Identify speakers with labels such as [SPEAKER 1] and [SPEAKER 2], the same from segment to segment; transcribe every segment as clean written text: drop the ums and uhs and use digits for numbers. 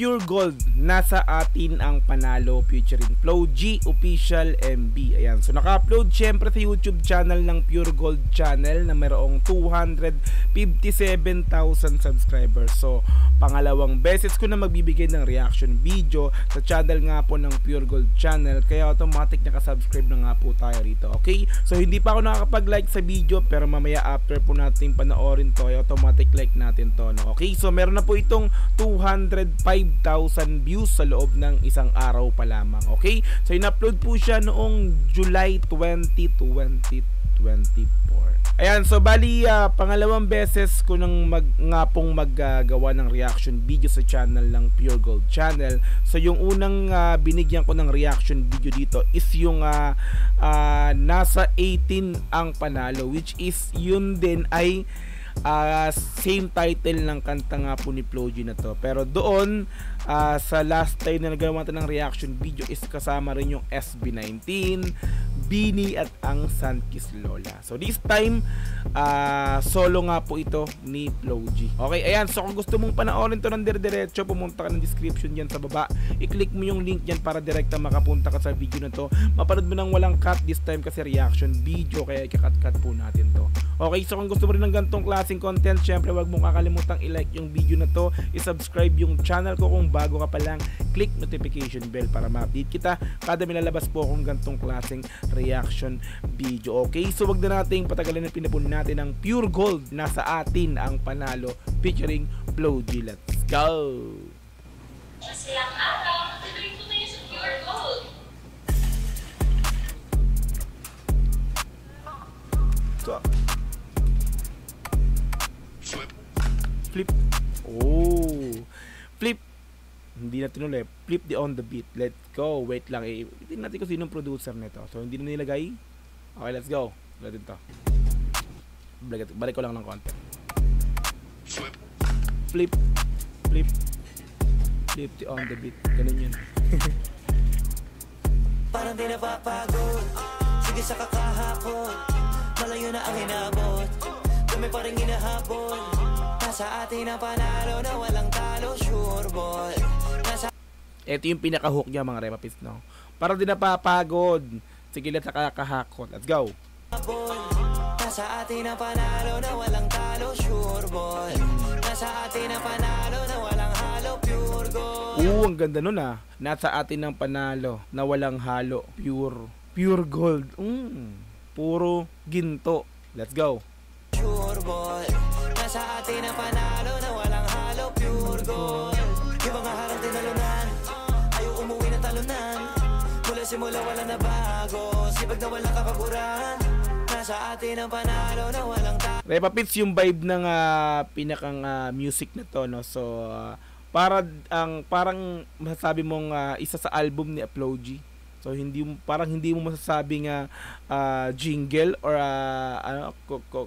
[SPEAKER 1] Pure Gold, nasa atin ang panalo featuring Flo G Official MB. Ayan, so naka-upload syempre sa YouTube channel ng Pure Gold channel na mayroong 257,000 subscribers. So pangalawang beses ko na magbibigay ng reaction video sa channel nga po ng Pure Gold channel, kaya automatic nakasubscribe na nga po tayo rito. Okay, so hindi pa ako nakakapag-like sa video, pero mamaya after po natin panoorin to, ay automatic like natin to, no? Okay, so meron na po itong 205,000 views sa loob ng isang araw pa lamang. Okay, so in-upload po siya noong July 20, 2024. Ayan, so bali pangalawang beses ko nang maggagawa ng reaction video sa channel ng Pure Gold channel. So yung unang binigyan ko ng reaction video dito is yung nasa 18 ang panalo, which is yun din ay same title ng kanta nga po ni Flo G na to. Pero doon sa last time na nagawa natin ng reaction video is kasama rin yung SB19, Bini at ang Sunkiss Lola. So this time solo nga po ito ni Flo G. Okay, ayan, so kung gusto mong panoorin to ng dire-diretso, pumunta ka ng description dyan sa baba, i-click mo yung link dyan para direkta makapunta ka sa video na to. Mapanood mo nang walang cut this time kasi reaction video, kaya ikakat-cut po natin to. Okay, so kung gusto mo rin ng ganitong klaseng content, syempre wag mong kakalimutang i-like yung video na to, i-subscribe yung channel ko kung bago ka pa lang, click notification bell para ma-update kita kada may lalabas po akong ganitong klaseng reaction video. Okay, so wag na nating patagalin ang pinapun natin ng Pure Gold, nasa atin ang panalo featuring Flo G. Let's go!
[SPEAKER 2] Masayang araw, tuloy ko na sa Pure Gold.
[SPEAKER 1] So, flip. Oh, flip. Hindi natin ulit. Flip the on the beat. Let's go. Wait lang. Tingnan natin kung sinong producer nito. So, hindi na nilagay. Okay, let's go. Natin to. Balik ko lang ng konti. Flip. Flip. Flip the on the beat. Ganun yun.
[SPEAKER 3] Parang di napapagod. Sige sa kakahakot. Malayo na ang inabot. Kami pa rin hinahabol. Nasa atin ang panalo na walang talo, sure ball.
[SPEAKER 1] Ito yung pinaka-hook niya mga repapits, no? Para din napapagod. Sige, let's kakahakot. Let's go.
[SPEAKER 3] Nasa atin ang panalo na walang talo, sure ball. Nasa atin ang panalo na walang halo, pure gold.
[SPEAKER 1] Ang ganda nun Nasa atin ang panalo na walang halo, pure gold. Puro ginto. Let's go.
[SPEAKER 3] Sure ball. Nasa atin ang panalo na walang halo, pure gold. Yung mga harang tinalunan, ayaw umuwi na talunan. Mula simula wala na bago, sipag na walang kakaguran. Nasa atin ang panalo na walang talo.
[SPEAKER 1] Repapits yung vibe ng pinakang music na to, no? So parang masasabi mong isa sa album ni Flo G. So hindi mo masasabing jingle or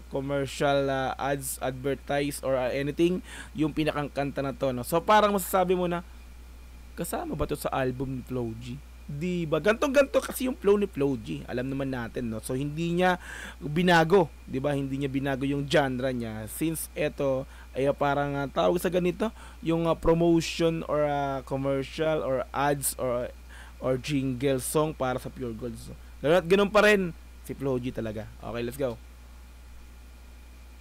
[SPEAKER 1] commercial ads, advertise or anything yung pinakang kanta na to, no? So parang masasabi mo na kasama ba to sa album ni Flo G? Di ba? Ganto kasi yung flow ni Flo G. Alam naman natin, no? So hindi niya binago, di ba? Hindi niya binago yung genre niya since eto ay parang tawag sa ganito yung promotion or commercial or ads or jingle song para sa Pure Gold. So, ganun pa rin si Flo G talaga. Okay, let's go.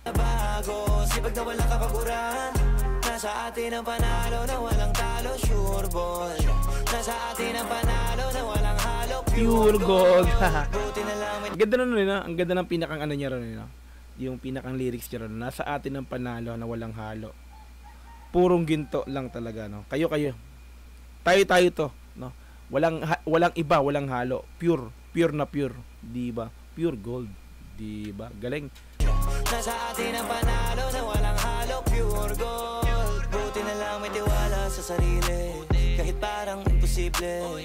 [SPEAKER 3] Bago, sipag na walang kapaguran. Nasa atin ang panalo na walang talo, sure ball. Nasa atin ang panalo na walang halo,
[SPEAKER 1] pure gold.
[SPEAKER 3] Ang
[SPEAKER 1] ganda nun rin, ang ganda ng pinakang ano niya rin, no? Yung pinakang lyrics niya rin. Nasa atin ang panalo na walang halo. Purong ginto lang talaga, no? Kayo. Tayo to, no? Walang iba, walang halo. Pure na pure, di ba? Pure gold, di ba? Galing.
[SPEAKER 3] Nasa atin ang panalo na walang halo, pure gold. Buti na lang may tiwala sa sarili, kahit parang imposible.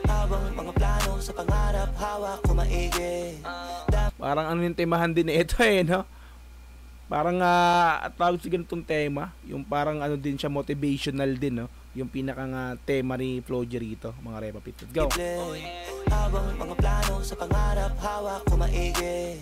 [SPEAKER 3] Habang mga plano sa pangarap, hawak ko maigi.
[SPEAKER 1] Parang ano yung temahan din ito no? Parang tawag sa ganitong tema, yung parang ano din siya, motivational din, no? Yung pinakang tema ni Flo G rito, mga repapits. Let's go.
[SPEAKER 3] Habang mga plano sa pangarap, hawak ko maigi.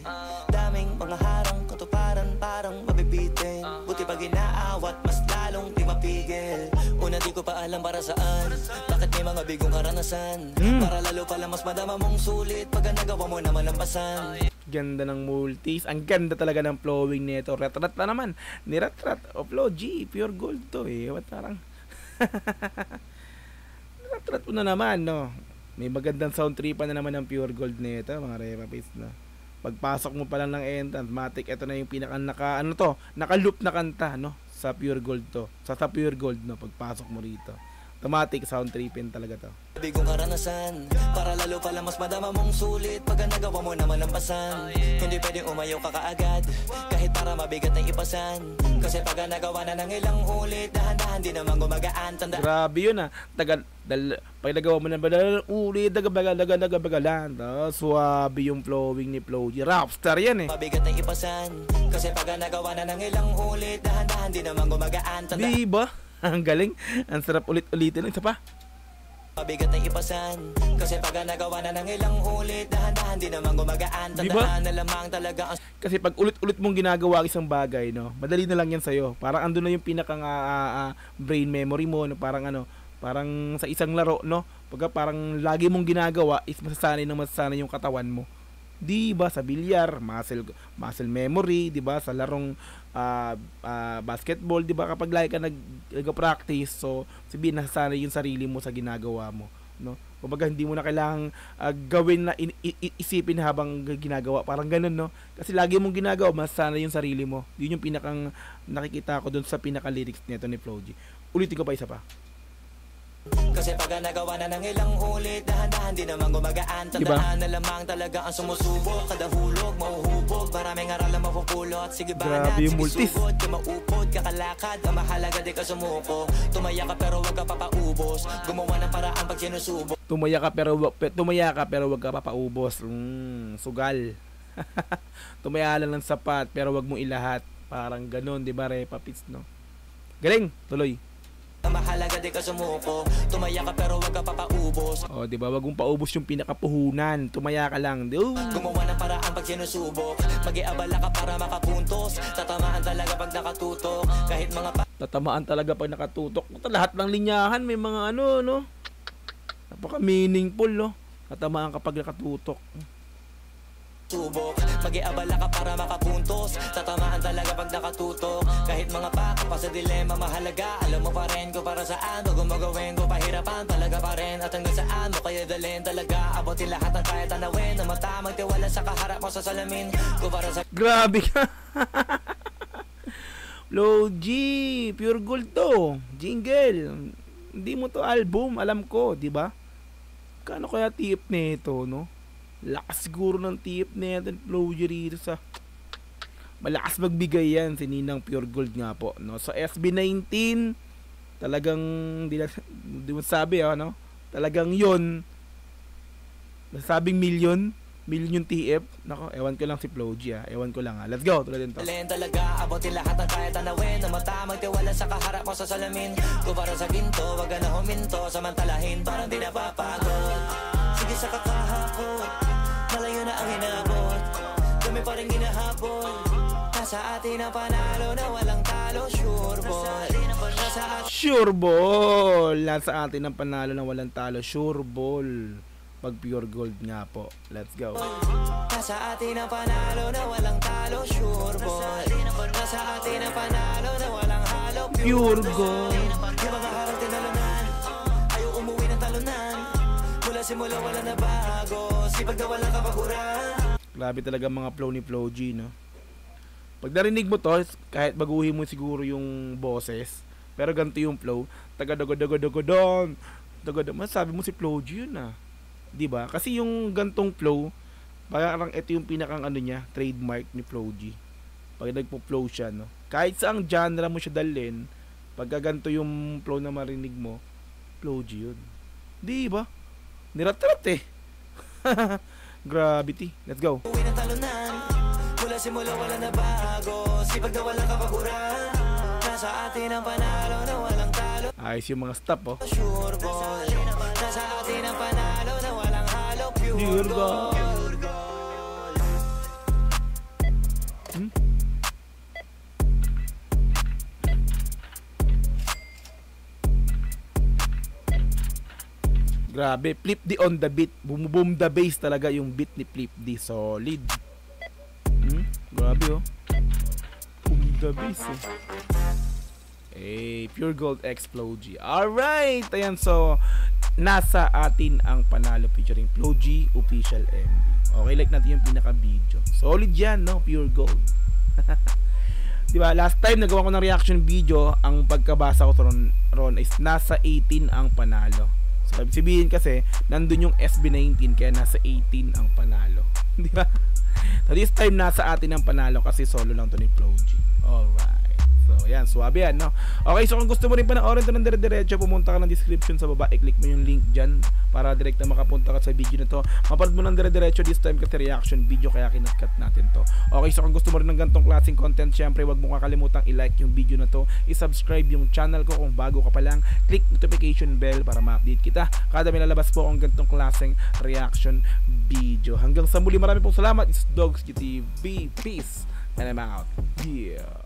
[SPEAKER 3] Daming mga harang katuparan, parang mabibitin. Buti pag inaawat, mas lalong di mapigil. Una di ko pa alam para saan. Bakit may mga bigong karanasan para lalo pala mas madama mong sulit pag nagawa mo na malampasan.
[SPEAKER 1] Ganda ng multis. Ang ganda talaga ng flowing nito. Retrat na naman. Niretrat. O Flo G. Pure gold to eh. What parang retrat mo na naman, no? May magandang sound tripan na naman ng pure gold nito, mga repapis, no? Pagpasok mo pa lang ng entrance, matik, ito na yung pinaka naka-loop na kanta, no? Sa pure gold to. Sa pure gold, no? Pagpasok mo rito. Automatic sound tripping talaga to.
[SPEAKER 3] Bigong karanasan para lalo pala mas madama mong sulit pag nagawa mo na malampasan. Hindi pwedeng umayaw ka kaagad kahit para mabigat na ipasan. Kasi pag nagawa na ng ilang ulit, dahan-dahan di naman gumagaan.
[SPEAKER 1] Grabe yun ah. Pag nagawa mo na ulit, dagabagalan. Suwabe yung flowing ni Flo G. Rapstar yan eh.
[SPEAKER 3] Mabigat na ipasan. Kasi pag nagawa na ng ilang ulit, dahan-dahan di naman gumagaan.
[SPEAKER 1] Diba? Ang galing. Ang sarap ulit-ulitin. Isa pa.
[SPEAKER 3] Mabigat na ipasan. Kasi pag nagawa na ng ilang ulit, dahan-dahan di naman gumagaan. Tandaan na lamang talaga ang...
[SPEAKER 1] Kasi pag ulit-ulit mong ginagawa isang bagay, no, madali na lang yan sa'yo. Parang andun na yung pinakang brain memory mo, no? Parang sa isang laro, no? Parang lagi mong ginagawa is masasanay yung katawan mo. Di ba sa bilyar, muscle memory, di ba sa larong basketball, di ba kapag lagi ka nag-practice, so sabihin nasasanay yung sarili mo sa ginagawa mo, no? Kumbaga hindi mo na kailangang gawin na isipin habang ginagawa, parang ganun, no? Kasi lagi mong ginagawa, masasanay yung sarili mo. Yun yung pinakang nakikita ko dun sa pinaka-lyrics nito ni Flo G. Ulitin ko pa isa pa.
[SPEAKER 3] Kasi pag nagawa na ng ilang ulit, dahan-dahan di naman gumagaan. Tandaan na lamang talaga ang sumusubok. Kada hulog, mauhubog, maraming aral ang mapupulot. Sige banat, sige sugod, ka maupod, kakalakad. Ang mahalaga di ka sumuko. Tumaya ka pero wag ka papaubos. Gumawa ng paraan pag sinusubok.
[SPEAKER 1] Tumaya ka pero wag ka papaubos. Sugal. Tumaya lang ng sapat pero wag mo ilahat. Parang ganun, di ba, repapits, no? Galing, tuloy.
[SPEAKER 3] Mahalaga di ka sumuko. Tumaya ka pero wag ka papaubos.
[SPEAKER 1] O, di ba, wag mong paubos yung pinakapuhunan. Tumaya ka lang.
[SPEAKER 3] Gumawa ng paraan pag sinusubok. Mag-iabala ka para makapuntos. Tatamaan talaga pag nakatutok. Kahit mga
[SPEAKER 1] tatamaan talaga pag nakatutok. Lahat ng linyahan may mga ano, no? Napaka meaningful, no? Tatamaan kapag nakatutok.
[SPEAKER 3] Subok, mag-iabala ka para makapuntos. Tatamaan talaga pag nakatutok. Kahit mga pa sa dilema mahalaga. Alam mo pa rin ko para saan. Bago magawin ko pahirapan talaga pa rin. At hanggang saan mo kaya dalhin talaga. Abutin lahat ng kaya tanawin. Na mata magtiwala sa kaharap mo sa salamin ko para sa... Grabe ka.
[SPEAKER 1] Flo G, pure gold to. Jingle. Hindi mo to album, alam ko, di ba? Kano kaya tip nito, no? Lakas siguro ng tip nito Flo G rito sa malakas magbigay yan si Ninang Pure Gold nga po, no? So SB19 talagang di mo sabi, no? Talagang yon nasabing million yung TF. Nako, ewan ko lang si Flo G, ewan ko lang, let's go, tuloy din to.
[SPEAKER 3] Talaga abutin lahat ng kaya tanawin. Na mata magtiwala sa kaharap mo sa salamin ko para sa ginto. Wag ka na huminto, samantalahin parang di napapagod. Sige sa kakahakot, malayo na ang hinabot. Dumi pa rin ginahabol. Nasa atin ang panalo na walang talo. Sure ball.
[SPEAKER 1] Sure ball. Nasa atin ang panalo na walang talo. Sure ball. Pag pure gold nga po. Let's go.
[SPEAKER 3] Nasa atin ang panalo na walang talo. Sure ball. Nasa atin ang panalo na walang halo.
[SPEAKER 1] Pure gold.
[SPEAKER 3] Di ba kaharap tinalunan? Ayaw umuwi ng talunan. Mula simula wala na bago. Sipag na walang kapaguran.
[SPEAKER 1] Grabe talaga mga flow ni Flo G, no? Pag narinig mo to, kahit baguhin mo siguro yung boses, pero ganito yung flow. Taga-dago-dago-dago-don. Masabi mo si Flo G yun, di ba? Kasi yung gantong flow, parang ito yung pinakang ano niya, trademark ni Flo G. Pag nagpo-flow siya, no? Kahit saang genre mo siya dalhin, pag ganito yung flow na marinig mo, Flo G yun. Di ba? Nirat-rat eh. Gravity. Let's go.
[SPEAKER 3] Uwi ng talunan. Mula simula wala na bago. Sipag na walang kapaguran. Nasa atin ang panalo na walang talo.
[SPEAKER 1] Ayos yung mga stop, oh.
[SPEAKER 3] Sure ball. Nasa atin ang panalo na walang halo. Pure gold.
[SPEAKER 1] Grabe, Flip D on the beat. Boom the bass talaga yung beat ni Flip D. Solid. Grabe oh. Boom the bass eh. Pure Gold X Flow G. Alright, ayan, so nasa atin ang panalo featuring Flow G official MV. Okay, like natin yung pinaka video. Solid yan, no? Pure Gold. Diba, last time nagawa ko ng reaction video, ang pagkabasa ko ron is nasa 18 ang panalo. So ibig sabihin kasi nandun yung SB19 kaya nasa 18 ang panalo. Diba? So this time nasa atin ang panalo kasi solo lang to ni Flow G. Alright. So yan, swabe yan, no? Okay, so kung gusto mo rin panoorin ito ng dire-diretso, pumunta ka ng description sa baba, i-click mo yung link dyan para direct na makapunta ka sa video na to. Mapanood mo ng dire-diretso this time kasi reaction video kaya kinat-cut natin to. Okay, so kung gusto mo rin ng gantong klaseng content, syempre wag mo kakalimutang i-like yung video na to, i-subscribe yung channel ko kung bago ka pa lang, click notification bell para ma-update kita kada may lalabas po ang gantong klaseng reaction video. Hanggang sa muli, marami pong salamat. It's Dogs GTV. Peace and I'm out. Yeah.